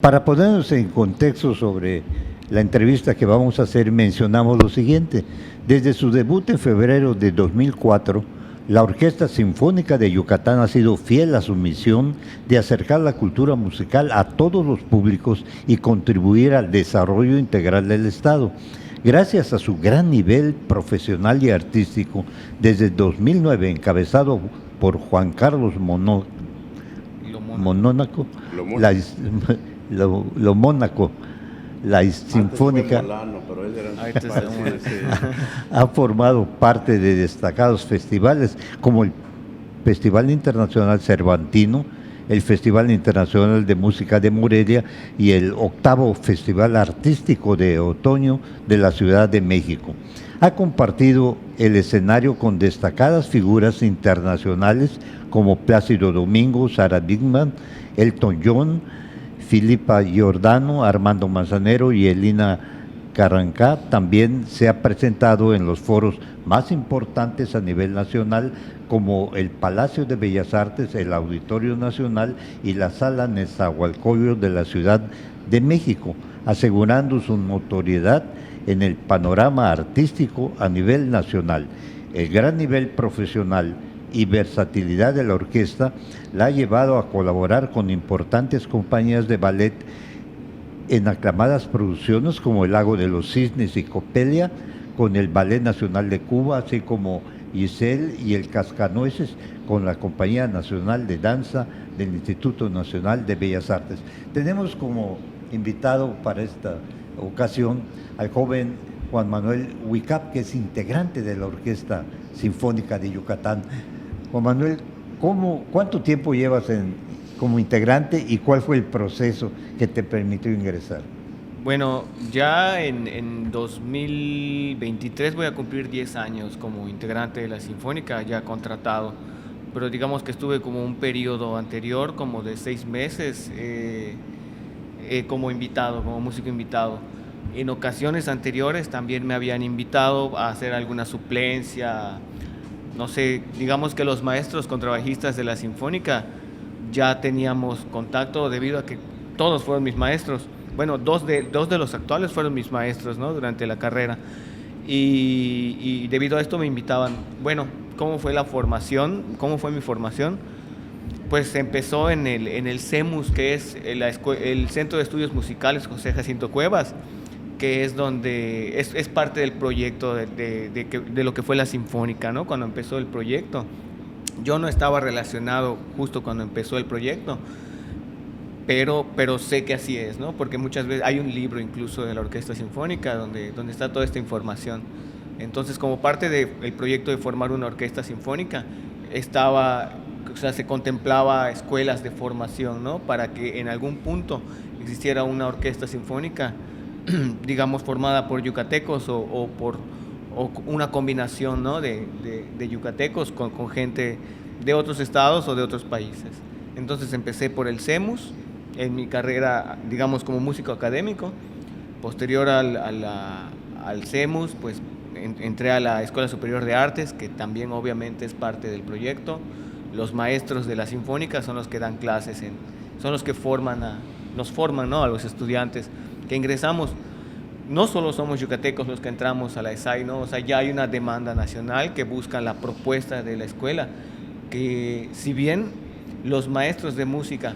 Para ponernos en contexto sobre la entrevista que vamos a hacer, mencionamos lo siguiente. Desde su debut en febrero de 2004, la Orquesta Sinfónica de Yucatán ha sido fiel a su misión de acercar la cultura musical a todos los públicos y contribuir al desarrollo integral del Estado. Gracias a su gran nivel profesional y artístico, desde 2009, encabezado por Juan Carlos Lo Mónaco. Monónaco, Lo la, Mónaco. lo Mónaco, la Sinfónica, Antes fue Molano, pero él era Ahorita está Mónaco. ha formado parte de destacados festivales como el Festival Internacional Cervantino, el Festival Internacional de Música de Morelia y el octavo Festival Artístico de Otoño de la Ciudad de México. Ha compartido el escenario con destacadas figuras internacionales como Plácido Domingo, Sarah Bigman, Elton John, Filipa Giordano, Armando Manzanero y Elina Carrancá. También se ha presentado en los foros más importantes a nivel nacional como el Palacio de Bellas Artes, el Auditorio Nacional y la Sala Nezahualcóyotl de la Ciudad de México, asegurando su notoriedad en el panorama artístico a nivel nacional. El gran nivel profesional y versatilidad de la orquesta la ha llevado a colaborar con importantes compañías de ballet en aclamadas producciones como El Lago de los Cisnes y Copelia, con el Ballet Nacional de Cuba, así como Giselle y el Cascanueces, con la Compañía Nacional de Danza del Instituto Nacional de Bellas Artes. Tenemos como invitado para esta ocasión al joven Juan Manuel Huicap, que es integrante de la Orquesta Sinfónica de Yucatán. Juan Manuel, ¿cuánto tiempo llevas como integrante y cuál fue el proceso que te permitió ingresar? Bueno, ya en 2023 voy a cumplir 10 años como integrante de la Sinfónica, ya contratado, pero digamos que estuve como un periodo anterior, como de 6 meses, como invitado, como músico invitado. En ocasiones anteriores también me habían invitado a hacer alguna suplencia, no sé, digamos que los maestros contrabajistas de la Sinfónica ya teníamos contacto debido a que todos fueron mis maestros. Bueno, dos de los actuales fueron mis maestros, ¿no? Durante la carrera. Y debido a esto me invitaban. Bueno, ¿cómo fue la formación? ¿Cómo fue mi formación? Pues empezó en el CEMUS, que es el Centro de Estudios Musicales José Jacinto Cuevas, que es donde es parte del proyecto de lo que fue la Sinfónica, ¿no? Cuando empezó el proyecto. Yo no estaba relacionado justo cuando empezó el proyecto, pero sé que así es, ¿no? Porque muchas veces hay un libro incluso de la Orquesta Sinfónica donde está toda esta información. Entonces, como parte del proyecto de formar una orquesta sinfónica, se contemplaba escuelas de formación, ¿no? Para que en algún punto existiera una orquesta sinfónica, digamos, formada por yucatecos o una combinación, ¿no? de yucatecos con gente de otros estados o de otros países. Entonces empecé por el CEMUS, en mi carrera, digamos, como músico académico. Posterior al CEMUS, pues entré a la Escuela Superior de Artes, que también obviamente es parte del proyecto. Los maestros de la Sinfónica son los que dan clases, son los que nos forman, ¿no? A los estudiantes que ingresamos. No solo somos yucatecos los que entramos a la ESAI, ¿no? O sea, ya hay una demanda nacional que busca la propuesta de la escuela, que si bien los maestros de música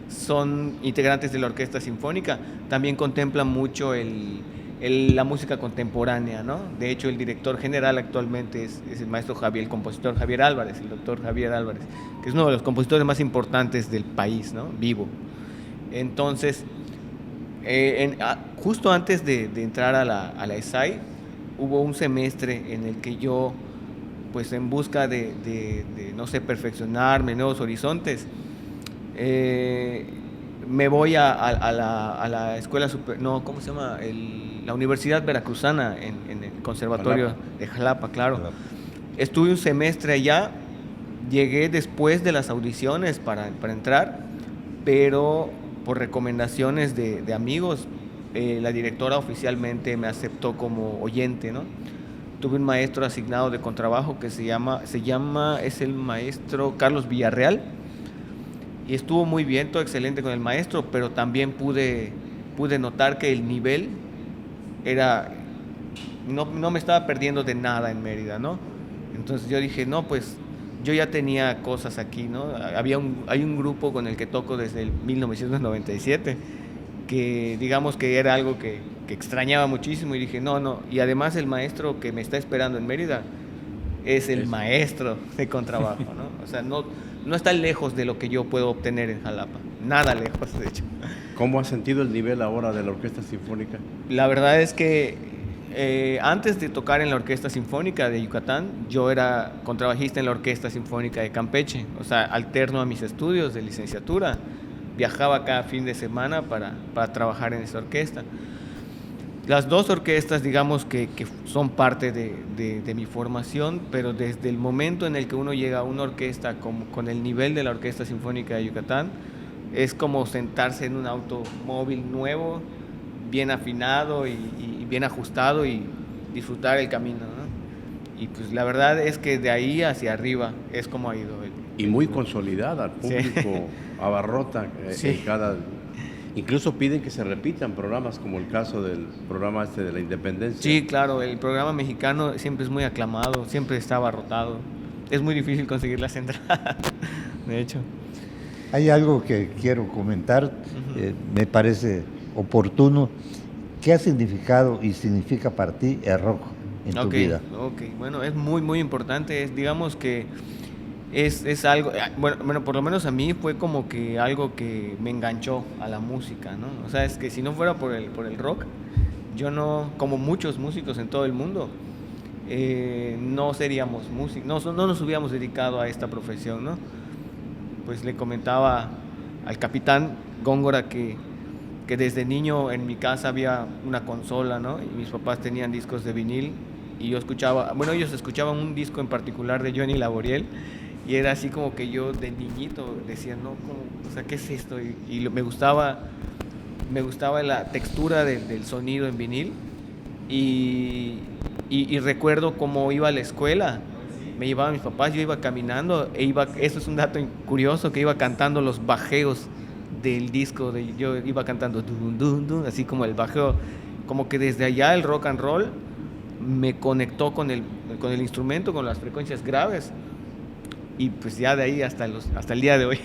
son integrantes de la Orquesta Sinfónica, también contemplan mucho la música contemporánea, ¿no? De hecho, el director general actualmente es el maestro Javier, el compositor Javier Álvarez, el doctor Javier Álvarez, que es uno de los compositores más importantes del país, ¿no? Vivo. Entonces, justo antes de entrar a la ESAI, hubo un semestre en el que yo, pues en busca de no sé, perfeccionarme, nuevos horizontes, me voy a la escuela super, no, ¿cómo se llama? La Universidad Veracruzana en el Conservatorio de Jalapa, claro. Jalapa. Estuve un semestre allá, llegué después de las audiciones para entrar, pero por recomendaciones de amigos, la directora oficialmente me aceptó como oyente, ¿no? Tuve un maestro asignado de contrabajo que es el maestro Carlos Villarreal, y estuvo muy bien, todo excelente con el maestro, pero también pude notar que el nivel era, no me estaba perdiendo de nada en Mérida, ¿no? Entonces yo dije, no, pues yo ya tenía cosas aquí, ¿no? Hay un grupo con el que toco desde el 1997, que digamos que era algo que extrañaba muchísimo, y dije, no, y además el maestro que me está esperando en Mérida es el maestro de contrabajo, ¿no? O sea, no está lejos de lo que yo puedo obtener en Jalapa, nada lejos, de hecho. ¿Cómo has sentido el nivel ahora de la Orquesta Sinfónica? La verdad es que antes de tocar en la Orquesta Sinfónica de Yucatán, yo era contrabajista en la Orquesta Sinfónica de Campeche, o sea, alterno a mis estudios de licenciatura, viajaba cada fin de semana para trabajar en esa orquesta. Las dos orquestas, digamos que son parte de mi formación, pero desde el momento en el que uno llega a una orquesta con el nivel de la Orquesta Sinfónica de Yucatán, es como sentarse en un automóvil nuevo, bien afinado y bien ajustado, y disfrutar el camino, ¿no? Y pues la verdad es que de ahí hacia arriba es como ha ido. Y muy consolidada, el público sí. Abarrota sí. En cada... Incluso piden que se repitan programas, como el caso del programa de la Independencia. Sí, claro, el programa mexicano siempre es muy aclamado, siempre está abarrotado. Es muy difícil conseguir las entradas, de hecho. Hay algo que quiero comentar, me parece oportuno. ¿Qué ha significado y significa para ti el rock en tu vida? Ok, bueno, es muy, muy importante. Digamos que es algo, bueno, por lo menos a mí fue como que algo que me enganchó a la música, ¿no? O sea, es que si no fuera por el rock, yo no, como muchos músicos en todo el mundo, no seríamos músicos, no nos hubiéramos dedicado a esta profesión, ¿no? Pues le comentaba al capitán Góngora que desde niño en mi casa había una consola, ¿no? Y mis papás tenían discos de vinil y yo escuchaba, bueno, ellos escuchaban un disco en particular de Johnny Laboriel, y era así como que yo de niñito decía, no, o sea, ¿qué es esto? Y me gustaba la textura del sonido en vinil, y recuerdo cómo iba a la escuela. Me llevaban mis papás, yo iba caminando, eso es un dato curioso, que iba cantando los bajeos del disco, yo iba cantando dun, dun, dun, así como el bajeo, como que desde allá el rock and roll me conectó con el instrumento, con las frecuencias graves, y pues ya de ahí hasta el día de hoy.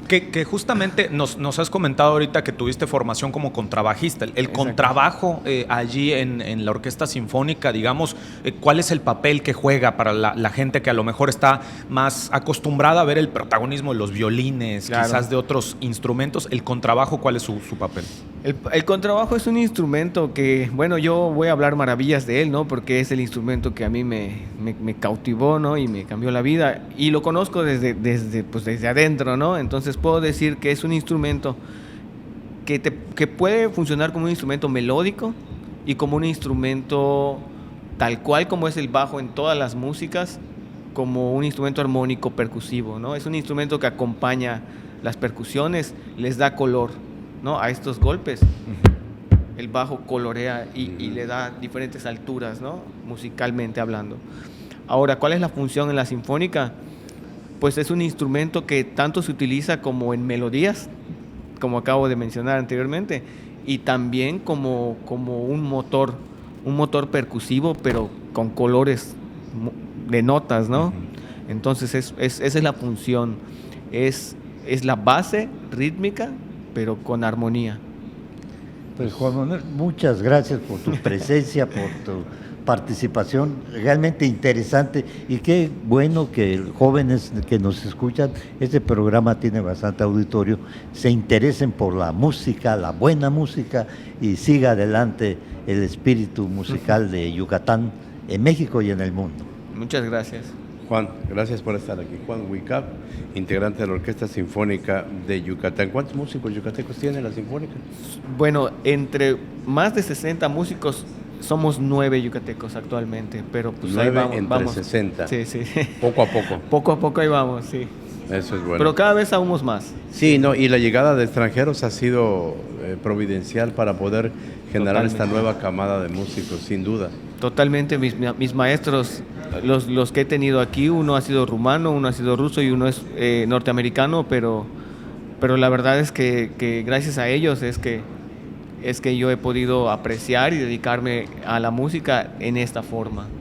Que justamente nos has comentado ahorita que tuviste formación como contrabajista. El contrabajo allí en la Orquesta Sinfónica, digamos, ¿cuál es el papel que juega para la gente que a lo mejor está más acostumbrada a ver el protagonismo de los violines, claro, quizás de otros instrumentos? ¿El contrabajo cuál es su papel? El contrabajo es un instrumento que, bueno, yo voy a hablar maravillas de él, ¿no? Porque es el instrumento que a mí me cautivó, ¿no? Y me cambió la vida. Y lo conozco desde adentro, ¿no? Entonces puedo decir que es un instrumento que puede funcionar como un instrumento melódico y como un instrumento tal cual como es el bajo en todas las músicas, como un instrumento armónico percusivo, ¿no? Es un instrumento que acompaña las percusiones, les da color, ¿no? A estos golpes. El bajo colorea y le da diferentes alturas, ¿no? Musicalmente hablando. Ahora, ¿cuál es la función en la sinfónica? Pues es un instrumento que tanto se utiliza como en melodías, como acabo de mencionar anteriormente, y también como un motor percusivo, pero con colores de notas, ¿no? Entonces esa es la función, es la base rítmica, pero con armonía. Pues Juan Manuel, muchas gracias por tu presencia, por tu participación, realmente interesante, y qué bueno que jóvenes que nos escuchan, este programa tiene bastante auditorio, se interesen por la música, la buena música, y siga adelante el espíritu musical de Yucatán en México y en el mundo. Muchas gracias. Juan, gracias por estar aquí. Juan Huicap, integrante de la Orquesta Sinfónica de Yucatán. ¿Cuántos músicos yucatecos tiene la Sinfónica? Bueno, entre más de 60 músicos, somos 9 yucatecos actualmente, pero pues 9 ahí vamos. 60. Sí. Poco a poco. Poco a poco ahí vamos, sí. Eso es bueno. Pero cada vez aún más. Sí, no, y la llegada de extranjeros ha sido providencial para poder generar esta nueva camada de músicos, sin duda. Totalmente, mis maestros, los que he tenido aquí, uno ha sido rumano, uno ha sido ruso y uno es norteamericano, pero pero la verdad es que gracias a ellos es que yo he podido apreciar y dedicarme a la música en esta forma.